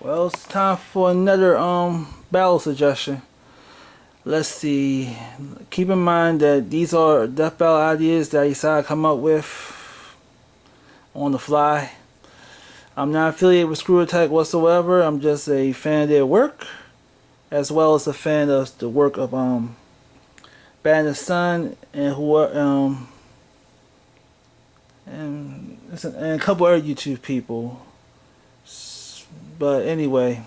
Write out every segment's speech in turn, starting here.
Well, it's time for another battle suggestion. Let's see. Keep in mind that these are death battle ideas that I decided to come up with on the fly. I'm not affiliated with Screw Attack whatsoever. I'm just a fan of their work, as well as a fan of the work of Bad the Sun and who and a couple other YouTube people. But anyway,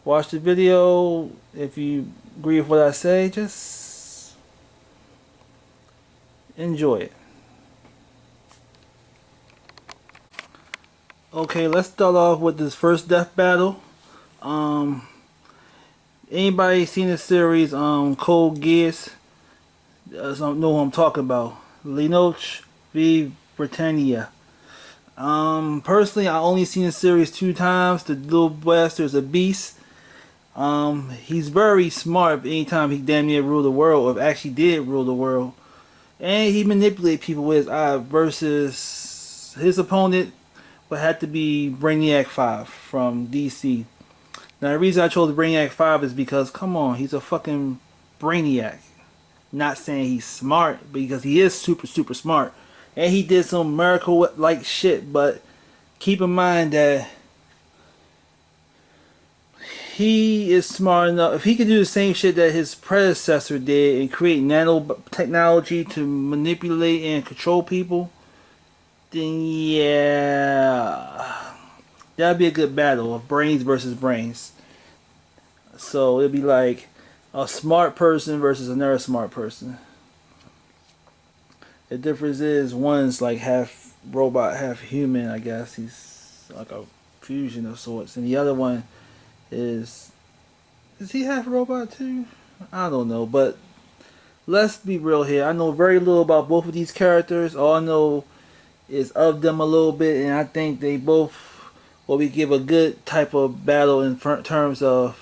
watch the video. If you agree with what I say, just enjoy it. Okay, let's start off with this first death battle. Um, Anybody seen the series Code Geass? Don't know who I'm talking about. Linoch v Britannia. Personally, I only seen the series 2 times. The little bastard's a beast. He's very smart. Anytime he damn near ruled the world, or actually did rule the world, and he manipulated people with his eye. Versus his opponent would have to be Brainiac 5 from DC. Now the reason I chose Brainiac 5 is because, come on, he's a fucking Brainiac. Not saying he's smart, because he is super super smart, and he did some miracle like shit. But keep in mind that he is smart enough. If he could do the same shit that his predecessor did and create nanotechnology to manipulate and control people, then yeah, that'd be a good battle of brains versus brains. So it'd be like a smart person versus another smart person. The difference is one's like half robot, half human. I guess he's like a fusion of sorts, and the other one is he half robot too? I don't know, but let's be real here. I know very little about both of these characters. All I know is of them a little bit, and I think they both will be give a good type of battle in terms of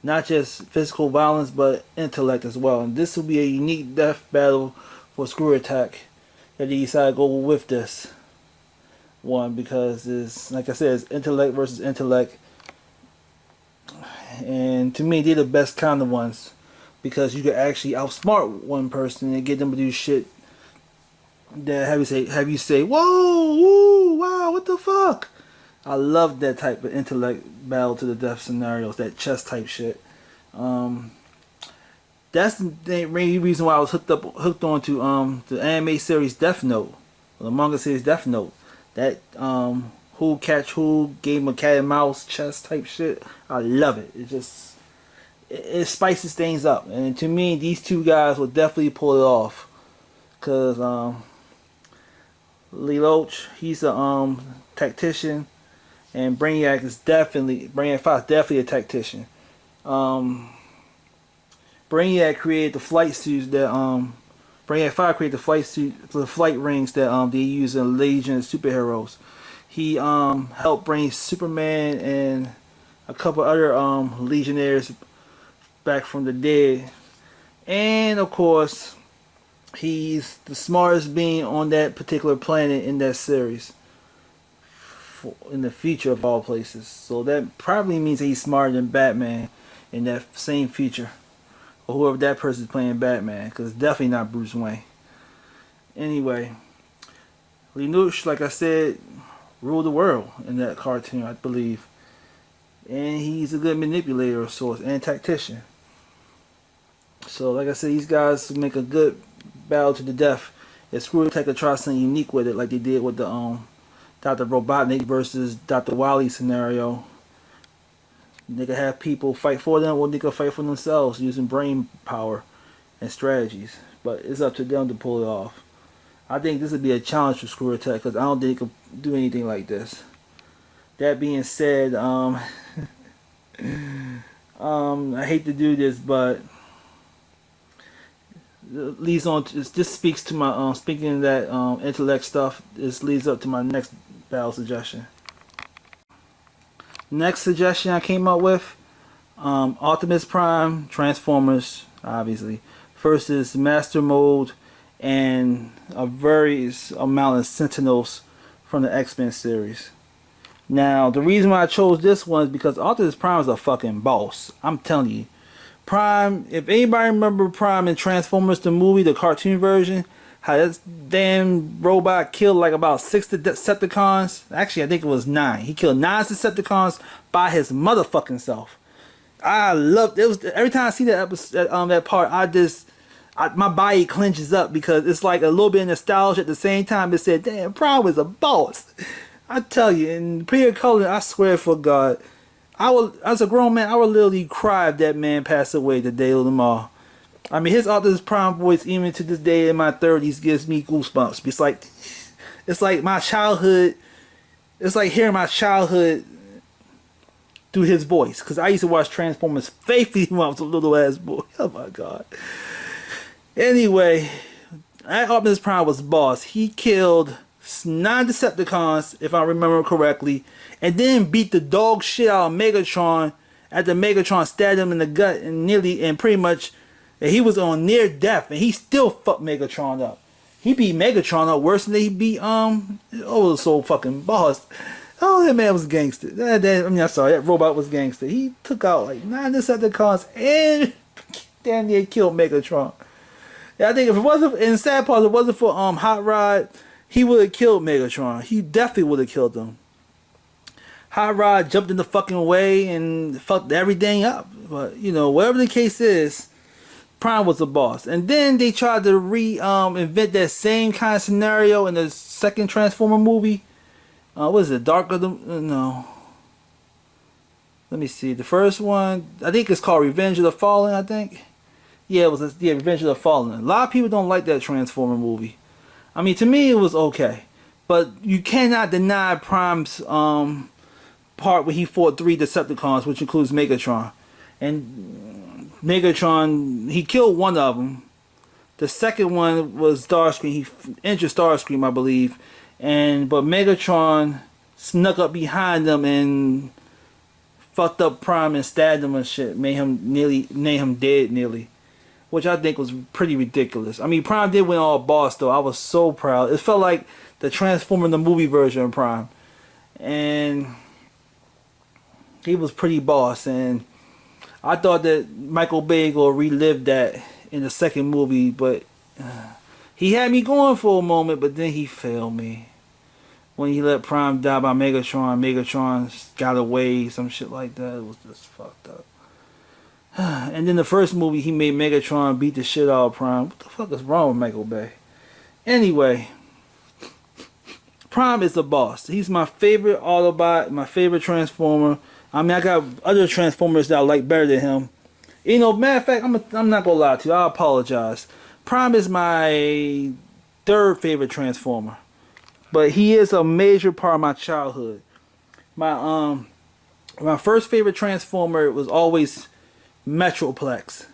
not just physical violence but intellect as well. And this will be a unique death battle for Screw Attack that they decided to go with this one, because it's, like I said, it's intellect versus intellect. And to me, they're the best kind of ones, because you can actually outsmart one person and get them to do shit that have you say, whoa, woo, wow, what the fuck? I love that type of intellect battle to the death scenarios, that chess type shit. Um, that's the main reason why I was hooked onto the anime series Death Note, or the manga series Death Note. That who catch who, game of cat and mouse chess type shit. I love it. It spices things up, and to me, these two guys will definitely pull it off. Cause Lelouch, he's a tactician, and Brainiac 5 is definitely a tactician. Um, Brainiac created the flight suits that Brainiac 5 created the flight rings that they use in Legion of Superheroes. He helped bring Superman and a couple other Legionnaires back from the dead. And of course, he's the smartest being on that particular planet in that series, in the future of all places. So that probably means that he's smarter than Batman in that same future, or whoever that person is playing Batman, because it's definitely not Bruce Wayne. Anyway, Lelouch, like I said, ruled the world in that cartoon, I believe, and he's a good manipulator of sorts and tactician. So, like I said, these guys make a good battle to the death. If Screw Attack could try something unique with it, like they did with the Dr. Robotnik versus Dr. Wily scenario, they could have people fight for them, or they could fight for themselves using brain power and strategies. But it's up to them to pull it off. I think this would be a challenge for Screw Attack, because I don't think they could do anything like this. That being said, I hate to do this, but leads on to, this speaks to my speaking of that intellect stuff. This leads up to my next battle suggestion. Next suggestion I came up with, Optimus Prime, Transformers, obviously, versus Master Mold and a various amount of Sentinels from the X-Men series. Now, the reason why I chose this one is because Optimus Prime is a fucking boss. I'm telling you. Prime, if anybody remember Prime in Transformers the movie, the cartoon version, how that damn robot killed like about 6 Decepticons. Actually, I think it was 9. He killed 9 Decepticons by his motherfucking self. I loved it. Was every time I see that episode, that part, my body clenches up because it's like a little bit of nostalgia. At the same time, it said, "Damn, Prime was a boss." I tell you, in Peter Cullen, I swear for God, as a grown man, I would literally cry if that man passed away the day of tomorrow. I mean, his Optimus Prime voice, even to this day in my 30s, gives me goosebumps. It's like my childhood. It's like hearing my childhood through his voice. Because I used to watch Transformers faithfully when I was a little ass boy. Oh my God. Anyway, Optimus Prime was boss. He killed 9 Decepticons, if I remember correctly, and then beat the dog shit out of Megatron after Megatron stabbed him in the gut and pretty much he was on near death, and he still fucked Megatron up. He beat Megatron up worse than he beat so fucking boss. Oh, that man was gangster. That robot was gangster. He took out like 9 Decepticons and damn near killed Megatron. Yeah, I think if it wasn't, in the sad part, if it wasn't for Hot Rod, he would have killed Megatron. He definitely would have killed him. Hot Rod jumped in the fucking way and fucked everything up. But, whatever the case is, Prime was the boss. And then they tried to invent that same kind of scenario in the second Transformer movie. What is it? Dark of the... No. Let me see. The first one, I think it's called Revenge of the Fallen, I think. Yeah, it was Revenge of the Fallen. A lot of people don't like that Transformer movie. I mean, to me, it was okay. But you cannot deny Prime's part where he fought 3 Decepticons, which includes Megatron. And Megatron, he killed one of them. The second one was Starscream. He injured Starscream, I believe. But Megatron snuck up behind them and fucked up Prime and stabbed him and shit. Made him dead nearly. Which I think was pretty ridiculous. I mean, Prime did win all boss though. I was so proud. It felt like the Transformer in the movie version of Prime. And he was pretty boss. And I thought that Michael Bay will relive that in the second movie. But he had me going for a moment, but then he failed me. When he let Prime die by Megatron, Megatron got away, some shit like that. It was just fucked up. And then the first movie, he made Megatron beat the shit out of Prime. What the fuck is wrong with Michael Bay? Anyway, Prime is the boss. He's my favorite Autobot, my favorite Transformer. I mean, I got other Transformers that I like better than him. Matter of fact, I'm not gonna lie to you. I apologize. Prime is my 3rd favorite Transformer, but he is a major part of my childhood. My first favorite Transformer was always Metroplex.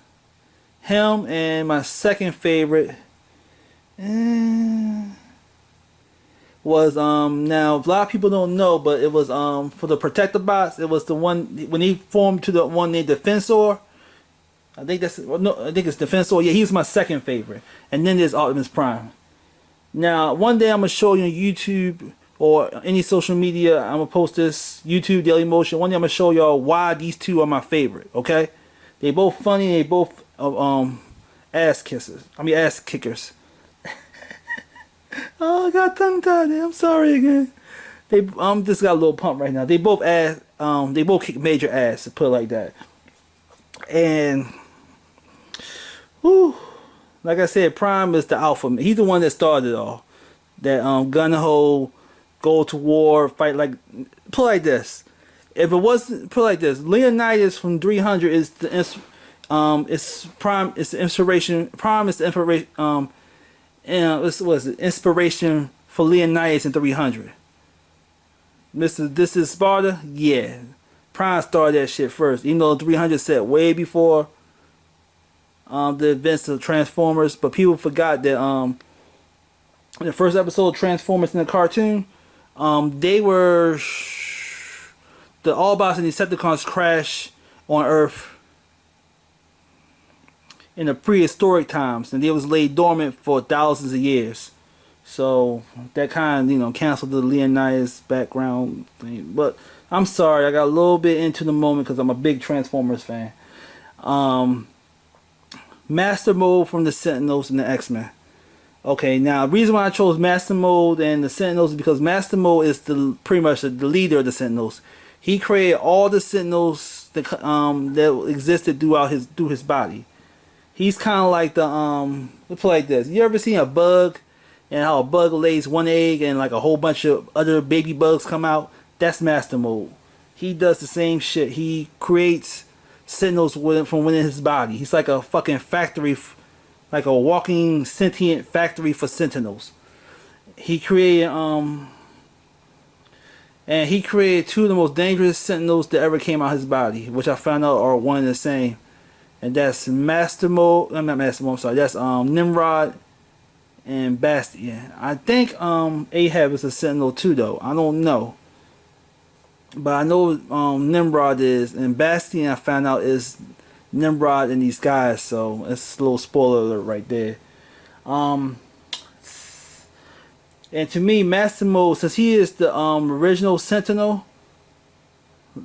Him, and my second favorite was now a lot of people don't know, but it was for the Protectobots. It was the one when he formed to the one named Defensor. I think it's Defensor. Yeah, he's my second favorite. And then there's Optimus Prime. Now, one day I'm gonna show you on YouTube or any social media. I'm gonna post this YouTube Daily Motion. One day I'm gonna show y'all why these two are my favorite. Okay. They both funny. They both ass kickers. Oh, I got tongue tied. I'm sorry again. They just got a little pump right now. They both kick major ass, to put it like that. And whew, like I said, Prime is the alpha. He's the one that started it all. That gun ho, go to war, fight like. Put it like this. If it wasn't put like this, Leonidas from 300 is it's Prime. It's the inspiration. Prime is the inspiration. Inspiration for Leonidas in 300. This is Sparta. Yeah, Prime started that shit first. Even though 300 set way before the events of Transformers, but people forgot that in the first episode of Transformers in the cartoon, they were. The Autobots and Decepticons crash on Earth in the prehistoric times, and they was laid dormant for thousands of years. So that kind of, canceled the Leonidas background thing. But I'm sorry, I got a little bit into the moment because I'm a big Transformers fan. Um, Master Mode from the Sentinels and the X-Men. Okay, now the reason why I chose Master Mode and the Sentinels is because Master Mode is pretty much the leader of the Sentinels. He created all the Sentinels that existed through his body. He's kind of like the let's put it like this. You ever seen a bug and how a bug lays one egg and like a whole bunch of other baby bugs come out? That's Master Mode. He does the same shit. He creates Sentinels from within his body. He's like a fucking factory, like a walking sentient factory for Sentinels. He created and he created two of the most dangerous Sentinels that ever came out of his body, which I found out are one and the same. And that's Master Mode. I'm not Master Mode. I'm sorry. That's Nimrod and Bastion. I think Ahab is a Sentinel too, though. I don't know, but I know Nimrod is, and Bastion I found out is Nimrod and these guys. So it's a little spoiler alert right there. And to me, Master Mode, since he is the original Sentinel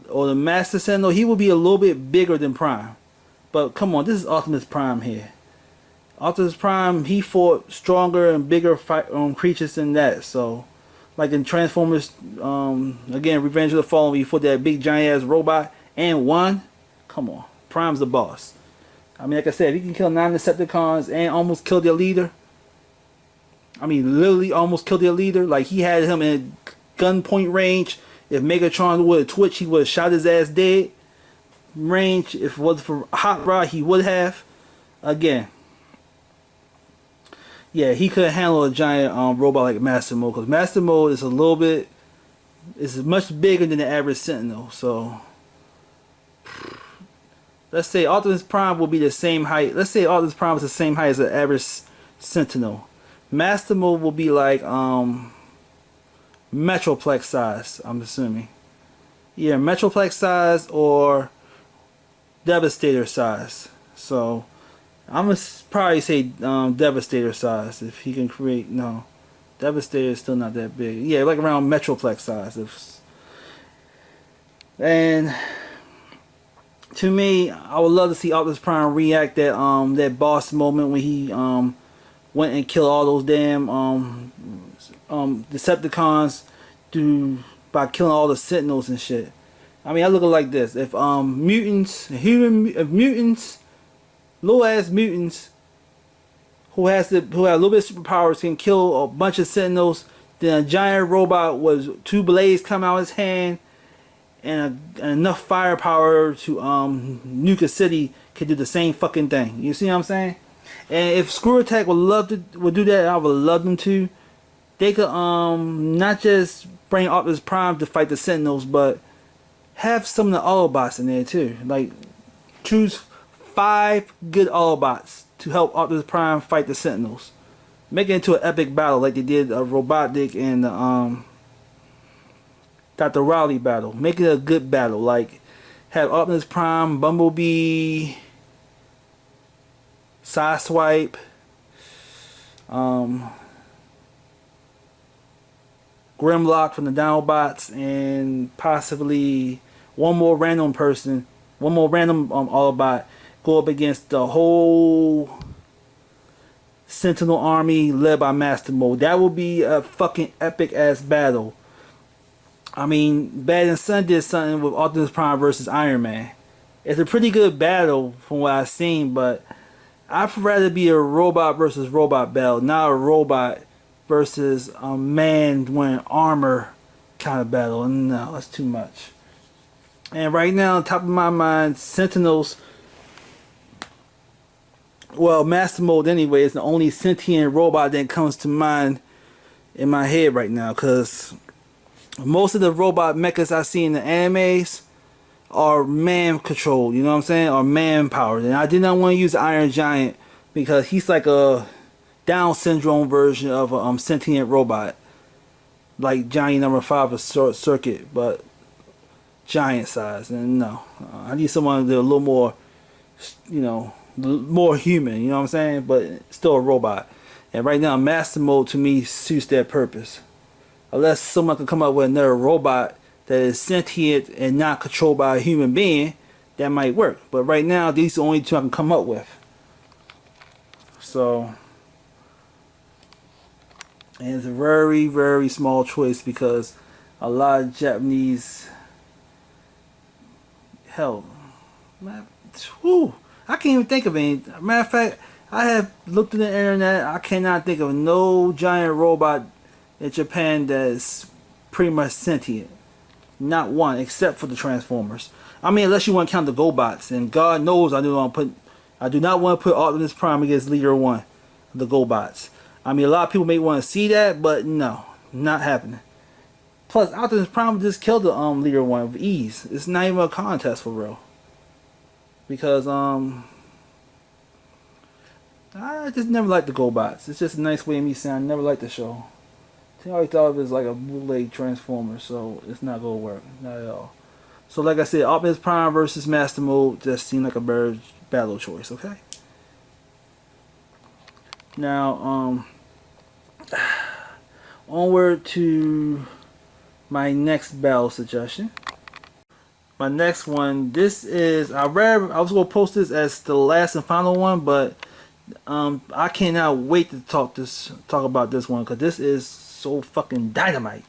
or the Master Sentinel, he will be a little bit bigger than Prime. But come on, this is Optimus Prime here. Optimus Prime, he fought stronger and bigger creatures than that. So, like in Transformers, again, Revenge of the Fallen, he fought that big giant ass robot and won. Come on, Prime's the boss. I mean, like I said, he can kill 9 Decepticons and almost kill their leader. I mean, literally almost killed their leader. Like, he had him in gunpoint range. If Megatron would have twitched, he would have shot his ass dead. Range, if it wasn't for Hot Rod, he would have. Again, yeah, he could handle a giant robot like Master Mode, because Master Mode is much bigger than the average Sentinel. So let's say Optimus Prime will be the same height. Let's say Optimus Prime is the same height as an average Sentinel. Master Mode will be like Metroplex size, I'm assuming. Yeah, Metroplex size or Devastator size. So I'm gonna probably say Devastator size if he can create. No, Devastator is still not that big. Yeah, like around Metroplex size. And to me, I would love to see Optimus Prime react that boss moment when he went and killed all those damn Decepticons by killing all the Sentinels and shit. I mean, I look at it like this: if mutants, low ass mutants who have a little bit of superpowers can kill a bunch of Sentinels, then a giant robot with 2 blades come out of his hand and enough firepower to nuke a city could do the same fucking thing. You see what I'm saying? And if Screw Attack would do that, I would love them to. They could not just bring Optimus Prime to fight the Sentinels, but have some of the Autobots in there too. Like, choose 5 good Autobots to help Optimus Prime fight the Sentinels. Make it into an epic battle like they did Robotnik and Dr. Rowley battle. Make it a good battle. Like, have Optimus Prime, Bumblebee, Sideswipe, Grimlock from the Dinobots, and possibly one more random Autobot go up against the whole Sentinel army led by Master Mode. That would be a fucking epic ass battle. I mean, Bad and Son did something with Optimus Prime versus Iron Man. It's a pretty good battle from what I've seen, but I'd rather be a robot versus robot battle, not a robot versus a man wearing armor kind of battle. No, that's too much. And right now, on top of my mind, Sentinels, well, Master Mode anyway, is the only sentient robot that comes to mind in my head right now, because most of the robot mechas I see in the animes are man controlled, you know what I'm saying, or man powered. And I did not want to use Iron Giant because he's like a Down syndrome version of a sentient robot, like Johnny Number 5 of Circuit, but giant size. And no, I need someone that's a little more, more human, you know what I'm saying, but still a robot. And right now, Master Mode to me suits that purpose. Unless someone can come up with another robot that is sentient and not controlled by a human being, that might work. But right now, these are the only two I can come up with. So, and it's a very, very small choice because a lot of Japanese, hell, man, whew, I can't even think of any. Matter of fact, I have looked at the internet. I cannot think of no giant robot in Japan that's pretty much sentient. Not one, except for the Transformers. I mean, unless you want to count the GoBots, and God knows I do not want to put Optimus Prime against Leader One, the GoBots. I mean, a lot of people may want to see that, but no, not happening. Plus, Optimus Prime just killed the Leader One with ease. It's not even a contest for real. Because I just never liked the GoBots. It's just a nice way of me saying I never liked the show. I always thought it was like a bootleg Transformer, so it's not gonna work, not at all. So like I said, Optimus Prime versus Master Mode just seemed like a better battle choice. Okay. Now, onward to my next battle suggestion. My next one, this is I was gonna post this as the last and final one, but I cannot wait to talk about this one because this is so fucking dynamite.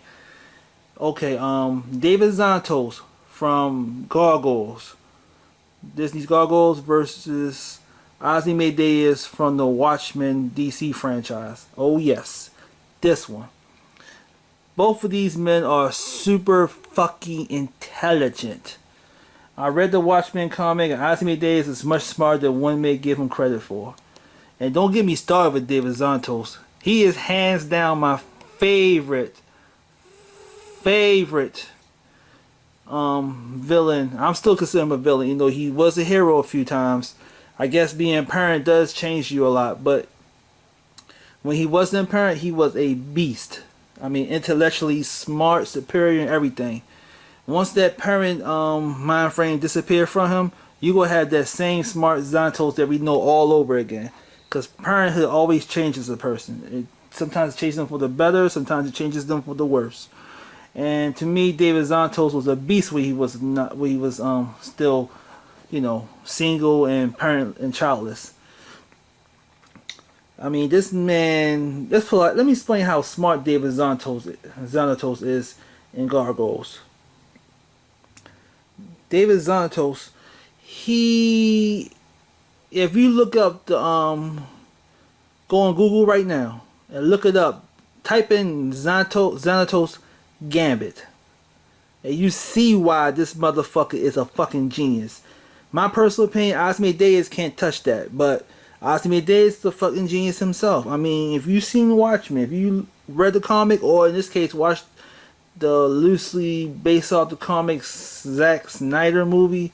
Okay, David Xanatos from Gargoyles, Disney's Gargoyles versus Ozymandias from the Watchmen DC franchise. Oh yes, this one. Both of these men are super fucking intelligent. I read the Watchmen comic, and Ozymandias is much smarter than one may give him credit for. And don't get me started with David Xanatos. He is hands down my favorite villain. I'm still considering him a villain, even though he was a hero a few times. I guess being a parent does change you a lot, but when he wasn't a parent, he was a beast. I mean, intellectually smart, superior, and everything. Once that parent mind frame disappeared from him, you gonna have that same smart Xanatos that we know all over again. Because parenthood always changes a person. Sometimes it changes them for the better, sometimes it changes them for the worse. And to me, David Xanatos was a beast when he was still, single and parent and childless. I mean, this man. Let me explain how smart David Xanatos is in Gargoyles. David Xanatos, if you look up the go on Google right now and look it up, type in Xanatos Gambit, and you see why this motherfucker is a fucking genius. My personal opinion, Ozymandias can't touch that, but Ozymandias is a fucking genius himself. I mean, if you've seen Watchmen, if you read the comic, or in this case watched the loosely based off the comics Zack Snyder movie,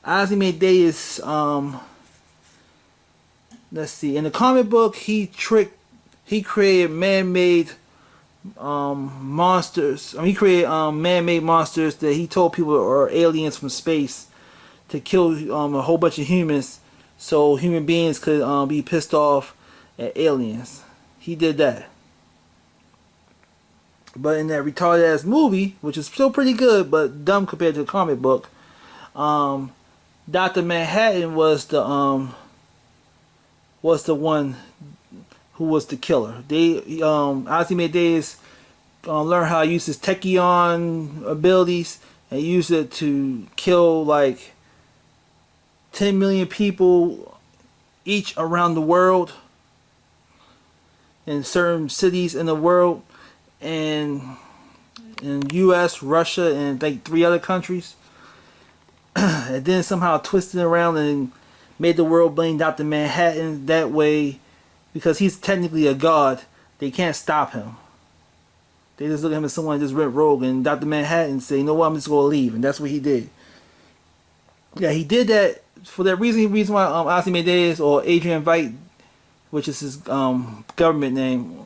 Ozymandias, let's see, in the comic book he created man-made monsters. I mean, he created man-made monsters that he told people are aliens from space to kill a whole bunch of humans, so human beings could be pissed off at aliens. He did that. But in that retarded ass movie, which is still pretty good but dumb compared to the comic book, Dr. Manhattan was the one who was the killer. Ozymandias learned how to use his Tachyon abilities and use it to kill like 10 million people each around the world, in certain cities in the world, and in US, Russia, and like 3 other countries. And then somehow twisted around and made the world blame Dr. Manhattan that way, because he's technically a god. They can't stop him. They just look at him as someone who just went rogue, and Dr. Manhattan said, you know what, I'm just going to leave. And that's what he did. Yeah, he did that for that reason why Ozymandias, or Adrian Veidt, which is his government name,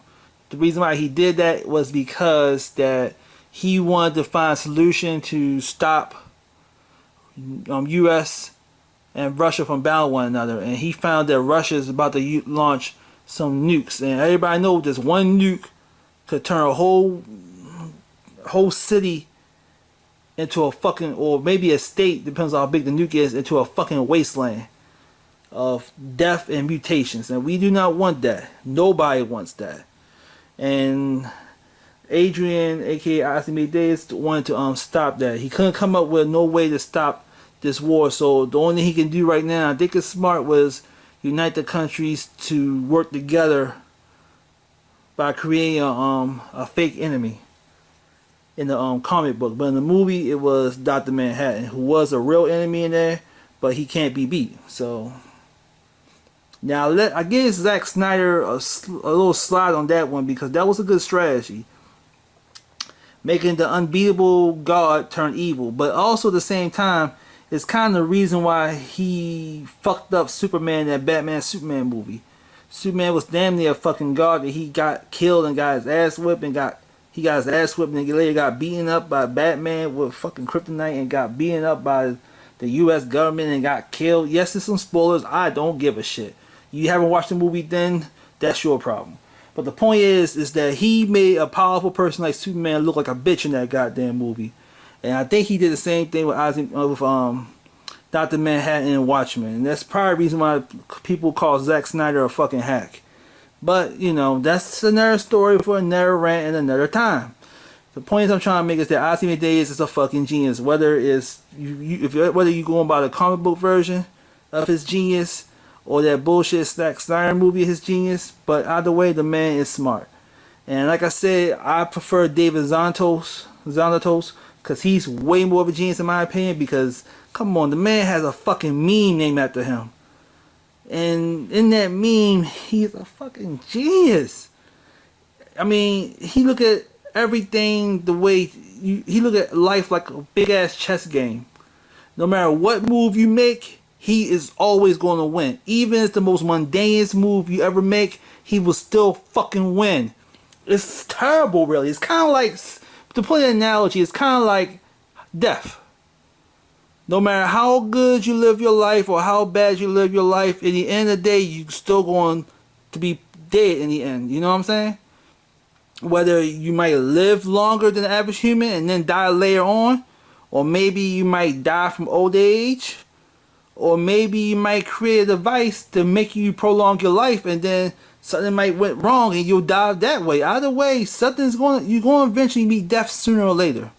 the reason why he did that was because that he wanted to find a solution to stop US and Russia from battling one another. And he found that Russia is about to launch some nukes, and everybody knows this one nuke could turn a whole city into a fucking, or maybe a state, depends on how big the nuke is, into a fucking wasteland of death and mutations. And we do not want that. Nobody wants that. And Adrian, aka Archimedes, wanted to stop that. He couldn't come up with no way to stop this war. So the only thing he can do right now, I think it's smart, was unite the countries to work together by creating a fake enemy in the comic book. But in the movie, it was Dr. Manhattan, who was a real enemy in there, but he can't be beat. So now I give Zack Snyder a little slide on that one, because that was a good strategy, making the unbeatable God turn evil. But also at the same time, it's kind of the reason why he fucked up Superman in that Batman Superman movie. Superman was damn near a fucking god, that he got killed and got his ass whipped, and he got his ass whipped, and later got beaten up by Batman with fucking kryptonite, and got beaten up by the US government and got killed. Yes, there's some spoilers. I don't give a shit. You haven't watched the movie, then that's your problem. But the point is that he made a powerful person like Superman look like a bitch in that goddamn movie. And I think he did the same thing with Dr. Manhattan and Watchmen. And that's probably the reason why people call Zack Snyder a fucking hack. But, you know, that's another story for another rant and another time. The point I'm trying to make is that Archimedes is a fucking genius. Whether it's whether you going by the comic book version of his genius or that bullshit Zack Snyder movie of his genius, but either way, the man is smart. And like I said, I prefer David Xanatos, because he's way more of a genius in my opinion, because, come on, the man has a fucking meme named after him. And in that meme, he's a fucking genius. I mean, he look at everything the way, he look at life like a big ass chess game. No matter what move you make, he is always going to win. Even if it's the most mundaneous move you ever make, he will still fucking win. It's terrible, really. It's kind of like, to play an analogy, it's kind of like death. No matter how good you live your life or how bad you live your life, in the end of the day, you're still going to be dead in the end. You know what I'm saying? Whether you might live longer than the average human and then die later on, or maybe you might die from old age, or maybe you might create a device to make you prolong your life, and then something might went wrong and you'll die that way. Either way, you're going to eventually meet death sooner or later.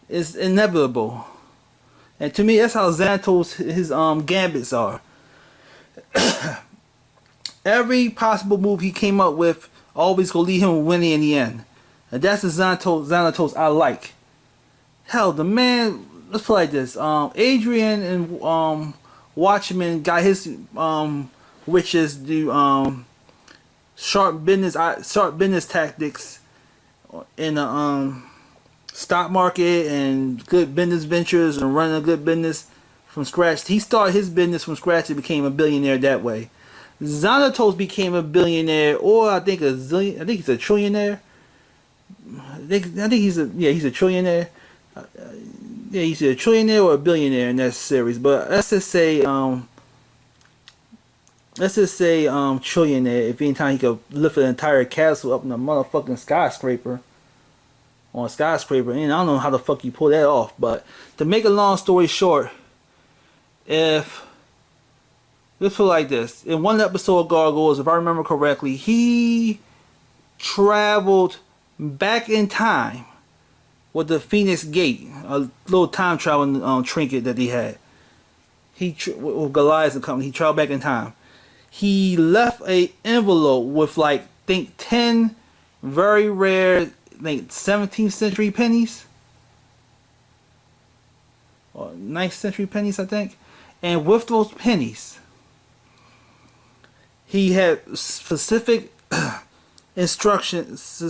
It's inevitable. And to me, that's how Xanatos, his gambits are. Every possible move he came up with always gonna lead him winning in the end. And that's the Xanatos I like. Hell, the man, let's put it like this. Adrian and Watchmen got his witches do sharp business tactics in the stock market and good business ventures and running a good business from scratch. He started his business from scratch and became a billionaire that way. Xanatos became a billionaire, or I think he's a trillionaire. I think he's a trillionaire. Yeah, he's a trillionaire or a billionaire in that series. But let's just say trillionaire. If anytime he could lift an entire castle up in a motherfucking skyscraper. On a skyscraper, and I don't know how the fuck you pull that off. But to make a long story short, let's put it like this: in one episode of Gargoyles, if I remember correctly, he traveled back in time with the Phoenix Gate, a little time traveling trinket that he had. With Goliath and company, he traveled back in time. He left a envelope with like, think 10 very rare, like 17th century pennies or 9th century pennies, I think. And with those pennies, he had specific instructions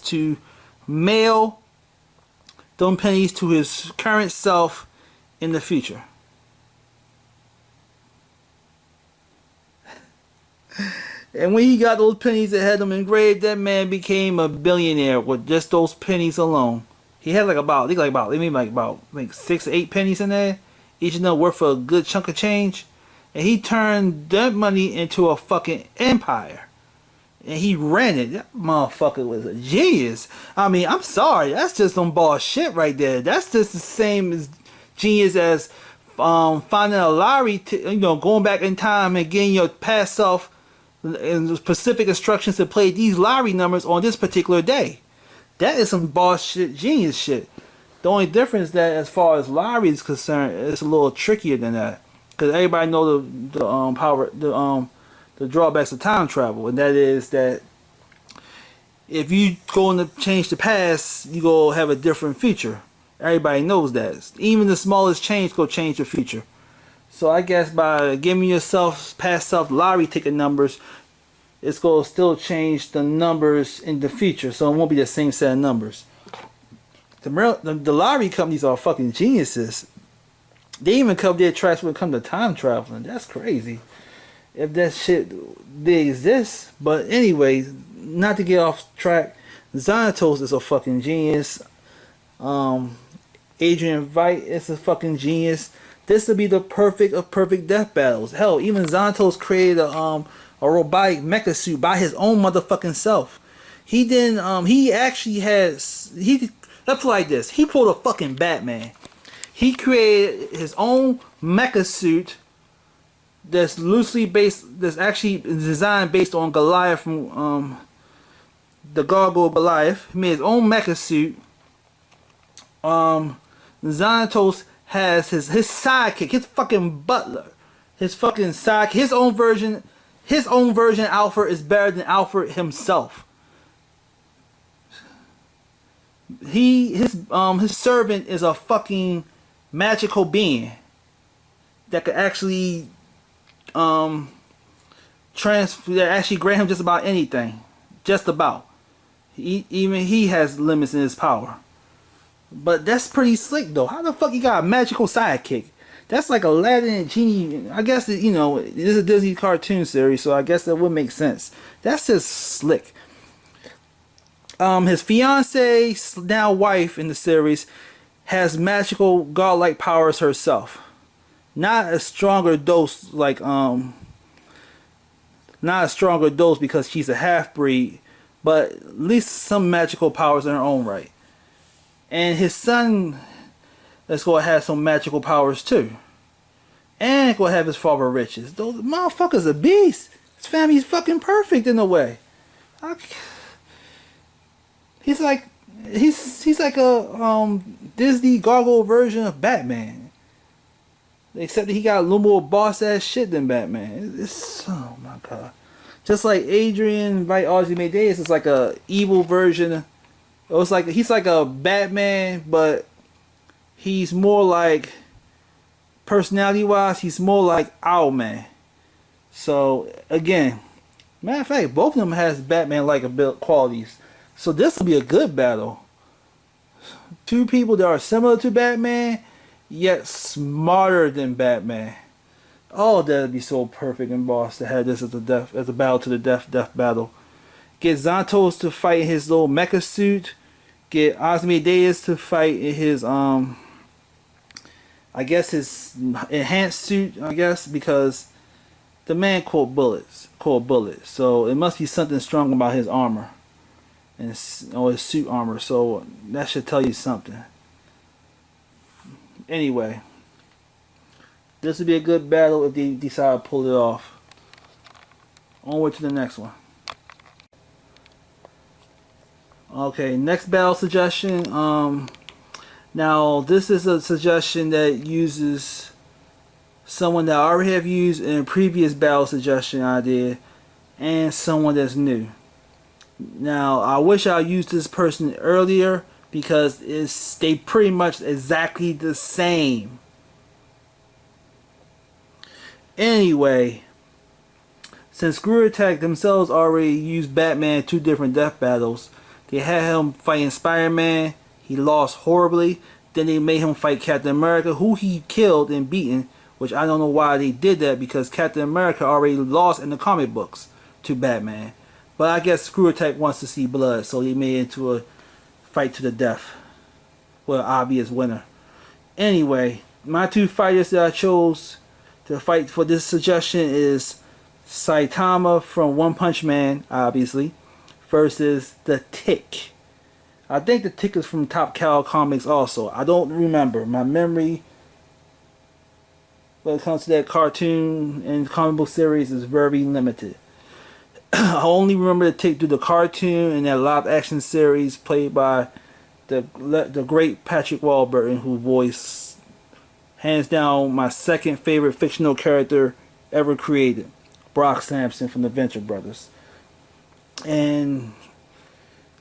to mail those pennies to his current self in the future. And when he got those pennies that had them engraved, that man became a billionaire with just those pennies alone. He had about 6 or 8 pennies in there, each of them worth a good chunk of change. and he turned that money into a fucking empire. And he ran it. That motherfucker was a genius. I mean, I'm sorry, that's just some bullshit right there. That's just the same as genius as finding a lottery, going back in time and getting your past self and specific instructions to play these lottery numbers on this particular day. That is some bullshit genius shit. The only difference is that as far as lottery is concerned, it's a little trickier than that, because everybody know the drawbacks of time travel, and that is that if you going to change the past, you go have a different future. Everybody knows that. Even the smallest change go change the future. So I guess by giving yourself past self lottery ticket numbers, it's going to still change the numbers in the future, so it won't be the same set of numbers. The lottery companies are fucking geniuses. They even cover their tracks when it comes to time traveling. That's crazy. If that shit they exist. But anyway, not to get off track, Xanatos is a fucking genius. Adrian Veidt is a fucking genius. This would be the perfect of perfect death battles. Hell, even Xanatos created a robotic mecha suit by his own motherfucking self. He didn't. He actually has. Let's put it like this. He pulled a fucking Batman. He created his own mecha suit that's loosely based. That's actually designed based on Goliath from the Gargoyle Goliath. He made his own mecha suit. Xanatos has his sidekick, his fucking butler, his fucking sidekick, his own version. His own version of Alfred is better than Alfred himself. His servant is a fucking magical being that could actually that actually grant him just about anything. Just about. Even he has limits in his power. But that's pretty slick though. How the fuck you got a magical sidekick? That's like Aladdin and Genie. I guess this is a Disney cartoon series, so I guess that would make sense. That's just slick. His fiance, now wife in the series, has magical godlike powers herself. Not a stronger dose like not a stronger dose because she's a half breed, but at least some magical powers in her own right. And his son, let's go have some magical powers too. And go have his father riches. Those motherfuckers a beast. His family's fucking perfect in a way. He's like a Disney gargoyle version of Batman. Except that he got a little more boss ass shit than Batman. It's oh my god. Just like Adrian Veidt Archimedes is like a evil version. It's like he's like a Batman, but he's more like personality wise, he's more like Owlman. So again, matter of fact, both of them has Batman like qualities. So this will be a good battle. Two people that are similar to Batman, yet smarter than Batman. Oh, that'd be so perfect and boss to have this as a battle to the death battle. Get Xanatos to fight in his little mecha suit. Get Ozymandias to fight in his I guess his enhanced suit, I guess, because the man caught bullets. So it must be something strong about his armor. And his suit armor. So that should tell you something. Anyway. This would be a good battle if they decide to pull it off. Onward to the next one. Okay, next battle suggestion. Now this is a suggestion that uses someone that I already have used in a previous battle suggestion idea, and someone that's new. Now I wish I used this person earlier because they pretty much exactly the same. Anyway, since Screw-Attack themselves already used Batman in 2 different death battles, they had him fighting Spider-Man. He lost horribly. Then they made him fight Captain America, who he killed and beaten, which I don't know why they did that, because Captain America already lost in the comic books to Batman. But I guess Screw-Attack wants to see blood, so they made it into a fight to the death with an obvious winner. Anyway, my 2 fighters that I chose The fight for this suggestion is Saitama from One Punch Man, obviously, versus the Tick. I think the Tick is from Top Cow Comics also. I don't remember. My memory when it comes to that cartoon and comic book series is very limited. I only remember the Tick through the cartoon and that live action series played by the great Patrick Warburton, who voiced, hands down, my second favorite fictional character ever created, Brock Sampson from the Venture Brothers. And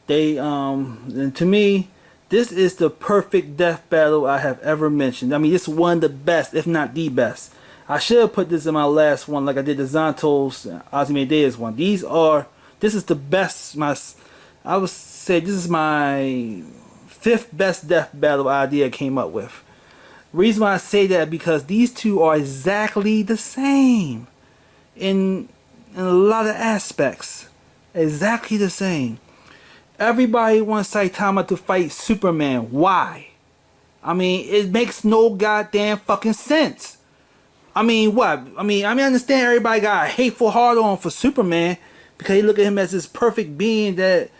they and to me, this is the perfect death battle I have ever mentioned. I mean, it's one of the best, if not the best. I should have put this in my last one, like I did the Zantos Ozymandias one. This is the best. I would say this is my 5th best death battle idea I came up with. Reason why I say that, because these two are exactly the same in a lot of aspects. Exactly the same. Everybody wants Saitama to fight Superman. Why? I mean, it makes no goddamn fucking sense. I mean, what? I mean, I understand everybody got a hateful hard on for Superman because they look at him as this perfect being that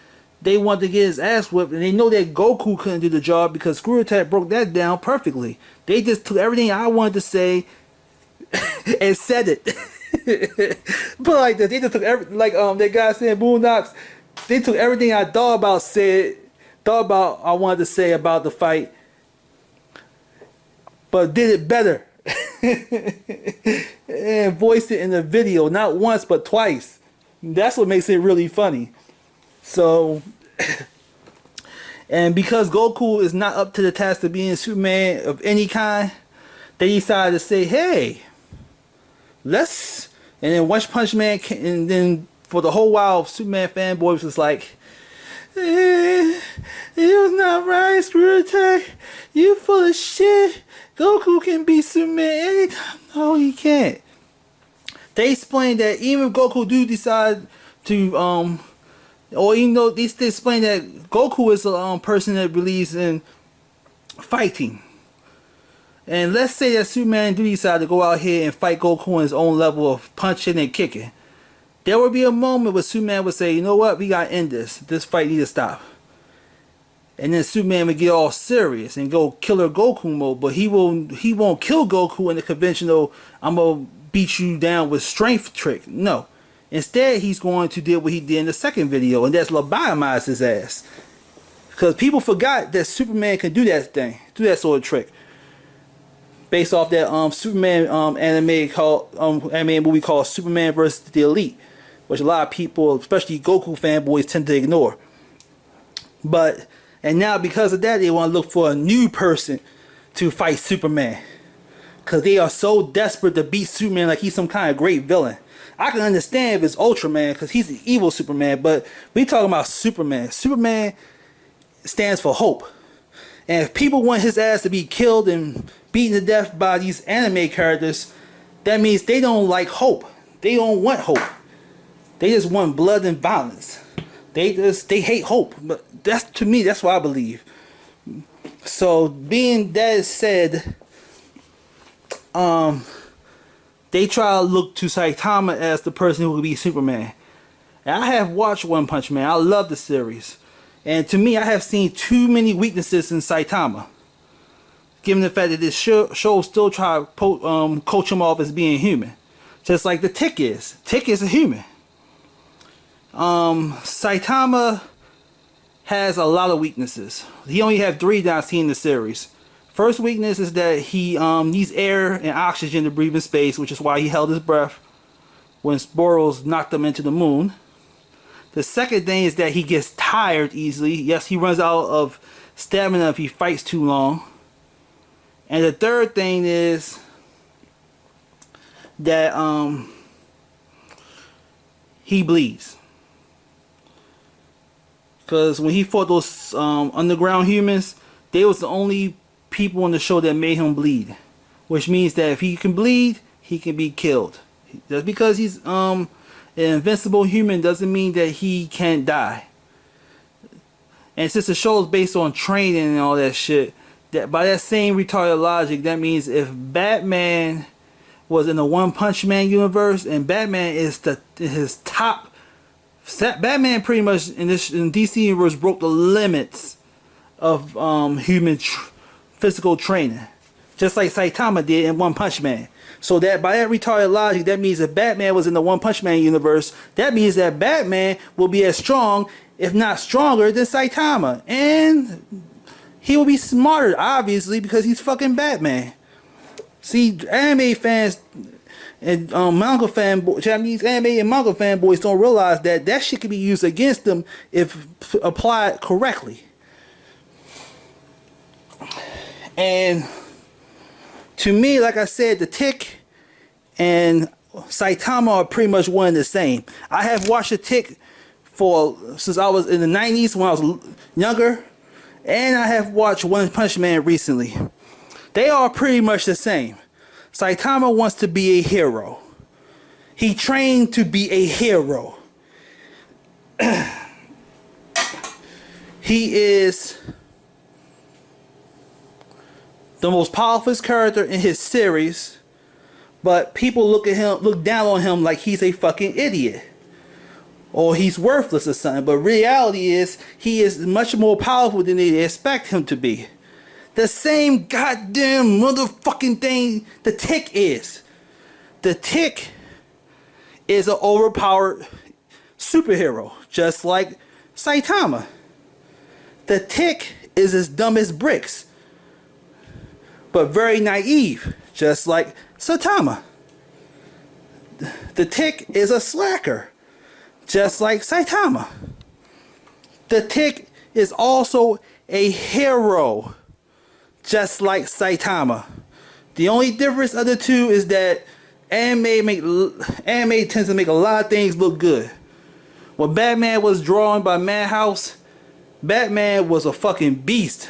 they want to get his ass whipped, and they know that Goku couldn't do the job because Screw Attack broke that down perfectly. They just took everything I wanted to say and said it. But like that, they just took that guy saying Boondocks. They took everything I thought about I wanted to say about the fight, but did it better. And voiced it in the video, not once but twice. That's what makes it really funny. So, and because Goku is not up to the task of being Superman of any kind, they decided to say, hey, let's, and then One Punch Man and then for the whole while, Superman fanboys was like, it was not right, Screw Attack, you full of shit. Goku can beat Superman anytime. No, he can't. They explained that even if Goku do decide to, or even though they explain that Goku is a person that believes in fighting. And let's say that Superman do decide to go out here and fight Goku on his own level of punching and kicking. There will be a moment where Superman would say, you know what, we gotta end this. This fight needs to stop. And then Superman would get all serious and go Killer Goku mode, but he won't kill Goku in the conventional, I'm gonna beat you down with strength trick. No. Instead, he's going to do what he did in the second video, and that's lobotomize his ass. Because people forgot that Superman can do that thing, do that sort of trick. Based off that Superman anime movie called Superman vs. the Elite, which a lot of people, especially Goku fanboys, tend to ignore. And now because of that, they want to look for a new person to fight Superman. Because they are so desperate to beat Superman like he's some kind of great villain. I can understand if it's Ultraman because he's the evil Superman, but we talking about Superman. Superman stands for hope. And if people want his ass to be killed and beaten to death by these anime characters, that means they don't like hope. They don't want hope. They just want blood and violence. They hate hope. But that's, to me, that's what I believe. So being that said, they try to look to Saitama as the person who will be Superman. And I have watched One Punch Man. I love the series. And to me, I have seen too many weaknesses in Saitama. Given the fact that this show still try to coach him off as being human. Just like the Tick is. Tick is a human. Saitama has a lot of weaknesses. He only have 3 that I've seen in the series. First weakness is that he needs air and oxygen to breathe in space, which is why he held his breath when Boros knocked him into the moon. The second thing is that he gets tired easily. Yes, he runs out of stamina if he fights too long. And the third thing is that he bleeds. Because when he fought those underground humans, they was the only people on the show that made him bleed. Which means that if he can bleed, he can be killed. Just because he's an invincible human doesn't mean that he can't die. And since the show is based on training and all that shit, that by that same retarded logic, that means if Batman was in the One Punch Man universe, and Batman is his top. Batman pretty much in DC universe broke the limits of human physical training, just like Saitama did in One Punch Man. So that by that retarded logic, that means if Batman was in the One Punch Man universe, that means that Batman will be as strong, if not stronger, than Saitama, and he will be smarter, obviously, because he's fucking Batman. See, anime fans and manga Japanese anime and manga fanboys don't realize that shit can be used against them if applied correctly. And to me, like I said, the Tick and Saitama are pretty much one and the same. I have watched the Tick since I was in the 90s when I was younger, and I have watched One Punch Man recently. They are pretty much the same. Saitama wants to be a hero. He trained to be a hero. He is the most powerful character in his series, but people look down on him like he's a fucking idiot or he's worthless or something. But reality is he is much more powerful than they expect him to be. The same goddamn motherfucking thing the Tick is. The Tick is an overpowered superhero, just like Saitama. The Tick is as dumb as bricks, but very naive, just like Saitama. The Tick is a slacker, just like Saitama. The Tick is also a hero, just like Saitama. The only difference of the two is that anime tends to make a lot of things look good. When Batman was drawn by Madhouse, Batman was a fucking beast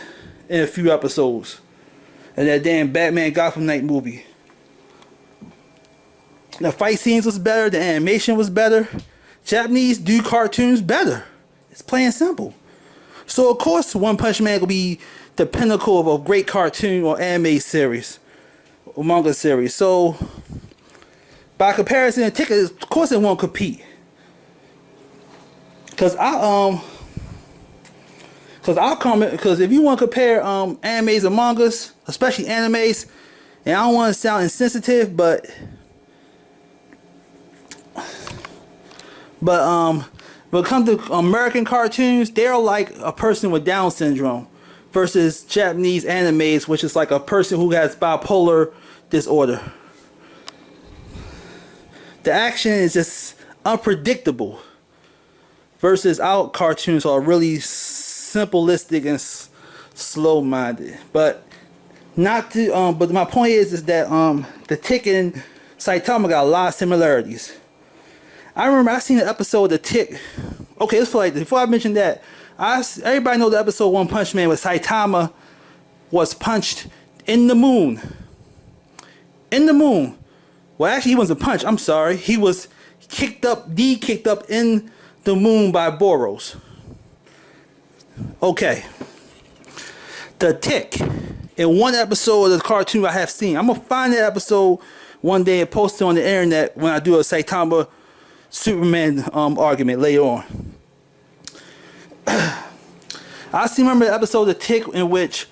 in a few episodes. And that damn Batman Gotham Knight movie. The fight scenes was better, the animation was better. Japanese do cartoons better. It's plain and simple. So of course One Punch Man will be the pinnacle of a great cartoon or anime series or manga series. So by comparison, the Tick, of course it won't compete. Cause if you want to compare animes and mangas, especially animes, and I don't want to sound insensitive, but when it comes to American cartoons, they're like a person with Down syndrome versus Japanese animes, which is like a person who has bipolar disorder. The action is just unpredictable versus our cartoons are really simplistic and slow-minded. But but my point is that the Tick and Saitama got a lot of similarities. I remember I seen an episode of the Tick. Okay, let's play. Before I mention that, everybody know the episode One Punch Man where Saitama was punched in the moon. In the moon. Well, actually, he wasn't punched. I'm sorry. He was kicked up in the moon by Boros. Okay. The Tick. In one episode of the cartoon I have seen. I'm going to find that episode one day and post it on the internet when I do a Saitama Superman argument later on. I still remember the episode of the Tick in which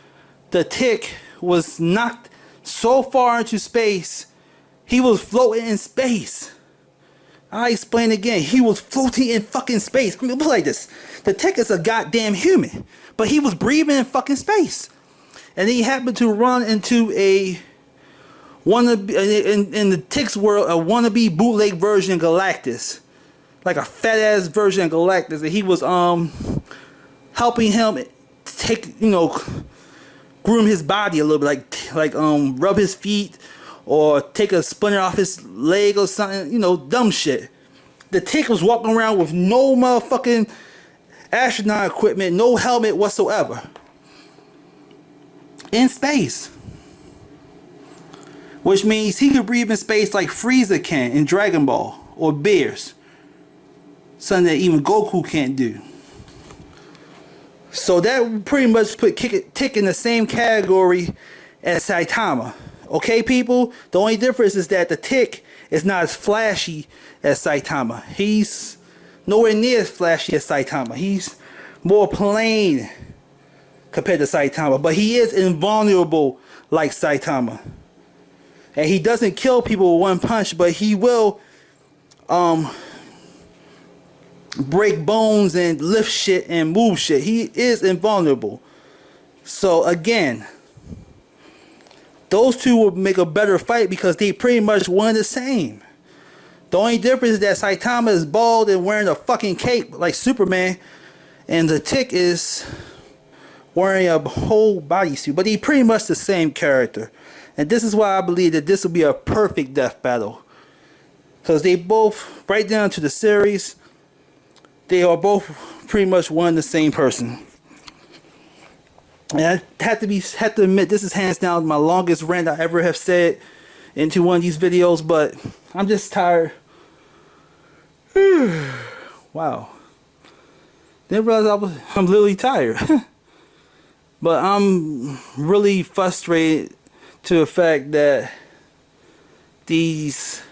the Tick was knocked so far into space, he was floating in space. I explain again. He was floating in fucking space. I mean, it was like this. The Tick is a goddamn human, but he was breathing in fucking space. And he happened to run into in the Tick's world, a wannabe bootleg version of Galactus. Like a fat ass version of Galactus. And he was helping him groom his body a little bit, like rub his feet or take a splinter off his leg or something, dumb shit. The Tick was walking around with no motherfucking astronaut equipment, no helmet whatsoever. In space. Which means he could breathe in space like Frieza can in Dragon Ball or Beerus. Something that even Goku can't do. So that pretty much put Tick in the same category as Saitama. Okay, people? The only difference is that the Tick is not as flashy as Saitama. He's nowhere near as flashy as Saitama. He's more plain compared to Saitama. But he is invulnerable like Saitama. And he doesn't kill people with one punch, but he will break bones and lift shit and move shit. He is invulnerable. So again, those two will make a better fight because they pretty much one and the same. The only difference is that Saitama is bald and wearing a fucking cape like Superman, and the Tick is wearing a whole bodysuit. But he pretty much the same character. And this is why I believe that this will be a perfect death battle. Because they both, right down to the series, they are both pretty much one and the same person. And I have to admit, this is hands down my longest rant I ever have said into one of these videos, but I'm just tired. Wow. Didn't realize I'm literally tired. But I'm really frustrated to the fact that these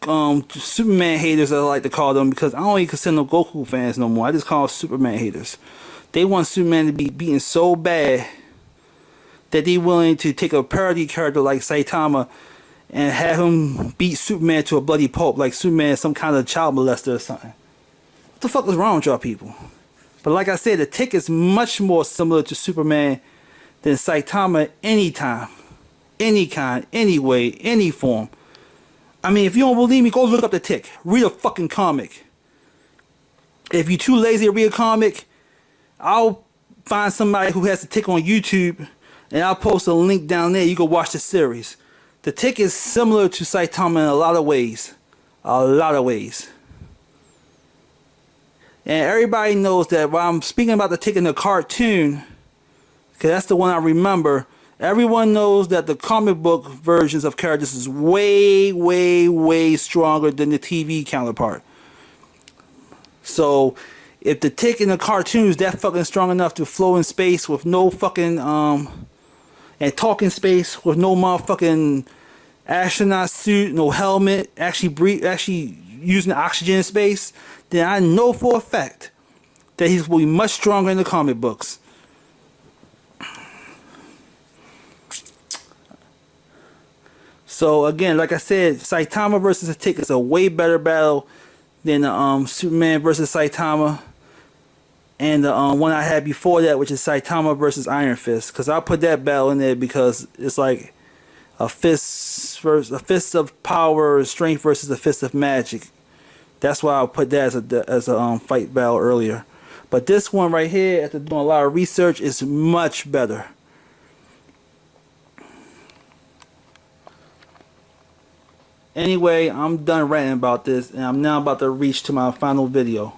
Superman haters, I like to call them, because I don't even consider them Goku fans no more. I just call them Superman haters. They want Superman to be beaten so bad that they're willing to take a parody character like Saitama and have him beat Superman to a bloody pulp like Superman is some kind of child molester or something. What the fuck is wrong with y'all people? But like I said, the Tick is much more similar to Superman than Saitama anytime, any kind, any way, any form. I mean, if you don't believe me, go look up the Tick. Read a fucking comic. If you're too lazy to read a comic, I'll find somebody who has the Tick on YouTube and I'll post a link down there. You can watch the series. The Tick is similar to Saitama in a lot of ways. A lot of ways. And everybody knows that while I'm speaking about the Tick in the cartoon, because that's the one I remember, everyone knows that the comic book versions of characters is way, way, way stronger than the TV counterpart. So if the Tick in the cartoon is that fucking strong enough to flow in space with no fucking and talk in space with no motherfucking astronaut suit, no helmet, actually using oxygen in space, then I know for a fact that he's will be much stronger in the comic books. So again, like I said, Saitama versus the Tick is a way better battle than the Superman versus Saitama, and the one I had before that, which is Saitama versus Iron Fist. Because I'll put that battle in there because it's like a fist of power, strength versus a fist of magic. That's why I'll put that as a fight battle earlier. But this one right here, after doing a lot of research, is much better. Anyway, I'm done ranting about this, and I'm now about to reach to my final video.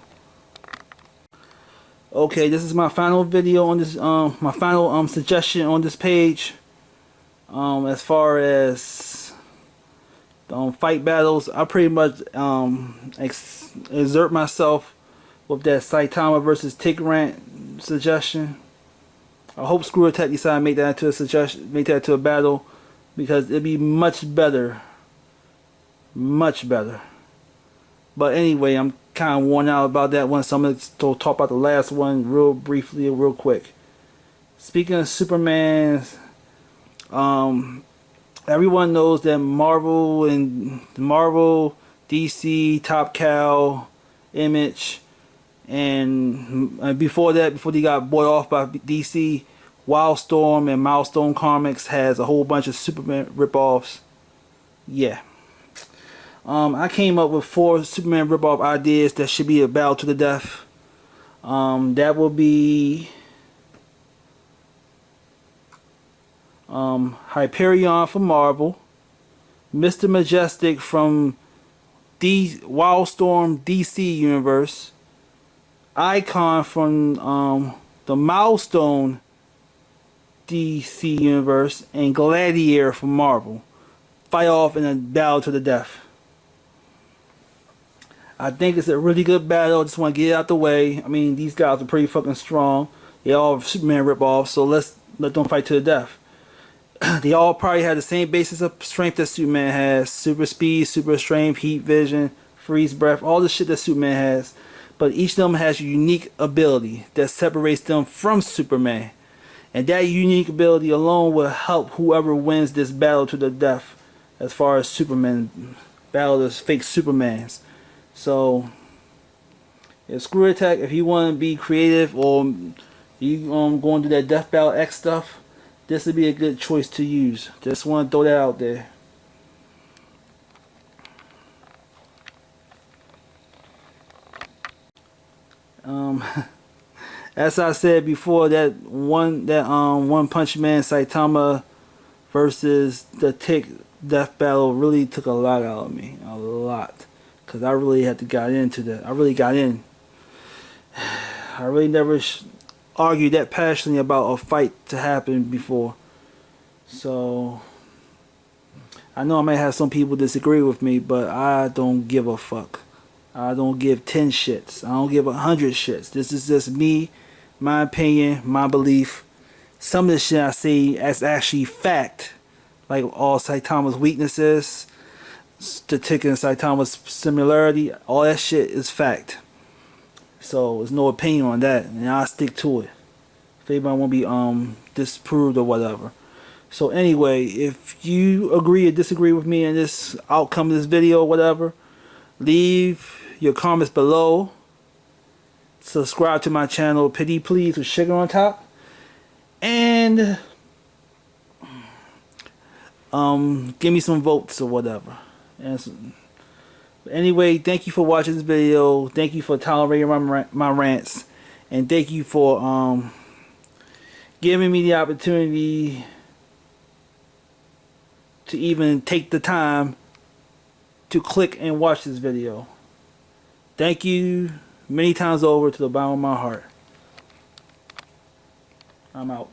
Okay, this is my final video on this, my final suggestion on this page. As far as fight battles, I pretty much exert myself with that Saitama versus Tick rant suggestion. I hope Screw Attack decide to make that into a suggestion, make that into a battle, because it'd be much better. Much better. But anyway, I'm kind of worn out about that one, so I'm going to talk about the last one real briefly, real quick. Speaking of Superman, everyone knows that Marvel, DC, Top Cow, Image, and before that, before they got bought off by DC, Wildstorm and Milestone Comics has a whole bunch of Superman ripoffs. Yeah. I came up with 4 Superman ripoff ideas that should be a battle to the death. That will be Hyperion from Marvel, Mr. Majestic from Wildstorm DC Universe, Icon from the Milestone DC Universe, and Gladiator from Marvel. Fight off in a battle to the death. I think it's a really good battle. I just want to get it out the way. I mean, these guys are pretty fucking strong. They all Superman ripoffs, so let's let them fight to the death. They all probably have the same basis of strength that Superman has. Super speed, super strength, heat vision, freeze breath, all the shit that Superman has. But each of them has a unique ability that separates them from Superman. And that unique ability alone will help whoever wins this battle to the death, as far as Superman battle as fake Supermans. So if Screw Attack, if you want to be creative or you going to do that Death Battle X stuff, this would be a good choice to use. Just want to throw that out there. As I said before, that One Punch Man Saitama versus the Tick Death Battle really took a lot out of me. A lot. Because I really had to get into that. I really got in. I really never argued that passionately about a fight to happen before. So I know I might have some people disagree with me, but I don't give a fuck. I don't give 10 shits. I don't give 100 shits. This is just me, my opinion, my belief. Some of the shit I say is actually fact. Like all Saitama's weaknesses, the Tick and Saitama's similarity, all that shit is fact. So there's no opinion on that, and I'll stick to it. If anybody want to be disproved or whatever. So anyway, if you agree or disagree with me in this outcome of this video or whatever, leave your comments below. Subscribe to my channel, Pity Please with sugar on top. And give me some votes or whatever. And anyway, thank you for watching this video. Thank you for tolerating my rants. And thank you for giving me the opportunity to even take the time to click and watch this video. Thank you many times over to the bottom of my heart. I'm out.